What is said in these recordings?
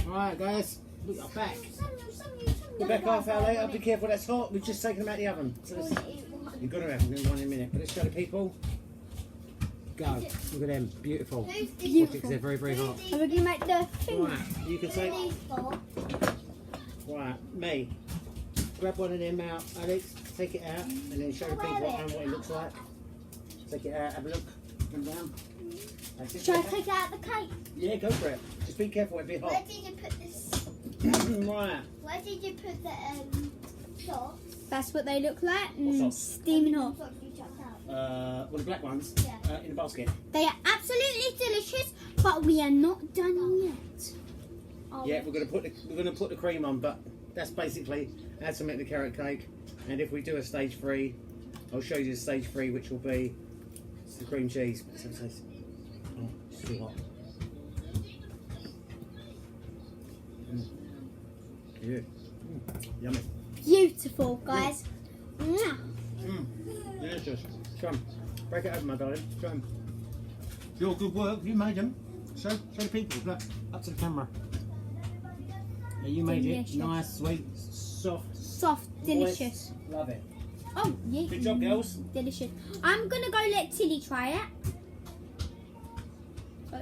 Alright guys, we are back. We're back half hour later. Be careful, that's hot. We've just taken them out of the oven. So you've got to have them in one in a minute. But let's show the people. Go. Look at them. Beautiful. Beautiful. They're very, very hot. Are we going to make the thing? Right, you can say. Right, me. Grab one of them out, Alex. Take it out and then show the people what it looks like. Take it out, have a look. Come down. Shall I take out the cake? Yeah, go for it. Just be careful, it'll be hot. Where did you put this? Right. Where did you put the socks? That's what they look like. What socks? Steaming hot. Socks you chucked out. Well, the black ones. Yeah. In the basket. They are absolutely delicious, but we are not done yet. Yeah, we're gonna put the cream on, but that's basically how to make the carrot cake. And if we do a stage 3, I'll show you the stage 3, which will be the cream cheese. Oh, it's too hot. Yeah. Yummy. Beautiful, guys. Mwah. Delicious. Come, break it open, my darling. Come. Your good work. You made them. Show the people. Look, up to the camera. Yeah, you made Delicious. it. Nice, sweet, soft. Soft, delicious. Moist. Love it. Oh, yeah. Good job, girls. Delicious. I'm going to go let Tilly try it. Oh,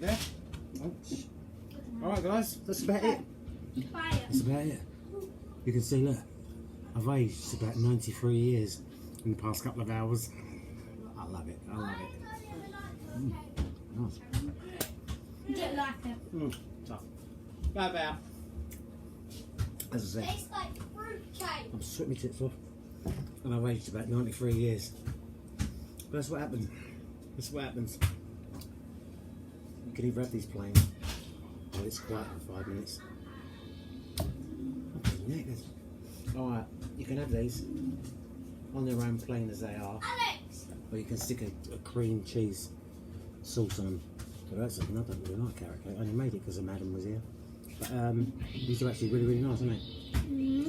yeah. Yeah? Alright guys, that's about it. Try it. That's about it. You can see, look, I've aged about 93 years in the past couple of hours. I love it, I love it. Nice. You don't like it. Tough. How about, as I said, Tastes like fruit cake. I'm sweating my tits off and I've aged about 93 years. But that's what happened. That's what happens. You can either have these plain. Oh, it's quiet for 5 minutes. Okay, alright, you can have these on their own plain as they are. Alex! Or you can stick a cream cheese sauce on them. So that's something I don't really like carrot cake. I only made it because the madam was here. But these are actually really, really nice, aren't they?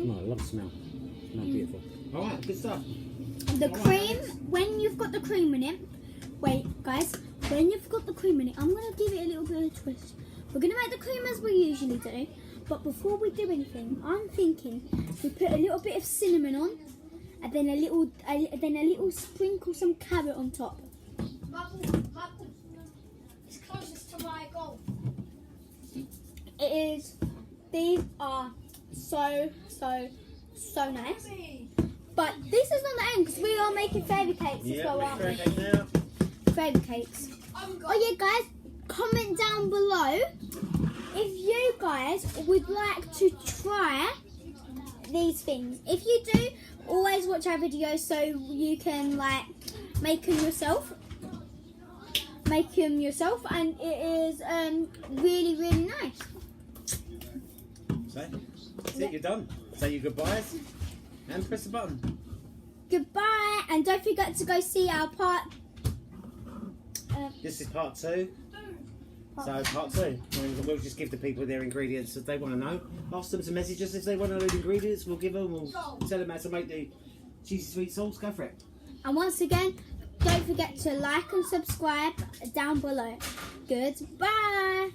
Oh, I love the smell. Smell beautiful. Alright, good stuff. The cream, when you've got the cream in it, wait guys, when you've got the cream in it, I'm going to give it a little bit of a twist. We're going to make the cream as we usually do, but before we do anything, I'm thinking we put a little bit of cinnamon on, and then a little sprinkle some carrot on top. Marco, it's closest to my goal. It is, these are so nice. But this is not the end because we are making fairy cakes as well, aren't we? Fairy cakes. Oh yeah, guys, comment down below if you guys would like to try these things. If you do, always watch our videos so you can like make them yourself. And it is really, really nice. So, that's it, you're done. Say your goodbyes and press the button. Goodbye, and don't forget to go see our part. This is part 2. So part 2, and we'll just give the people their ingredients if they want to know. Ask them to message us if they want to know the ingredients. We'll give them. We'll tell them how to make the cheesy sweet sauce. Go for it. And once again, don't forget to like and subscribe down below. Goodbye.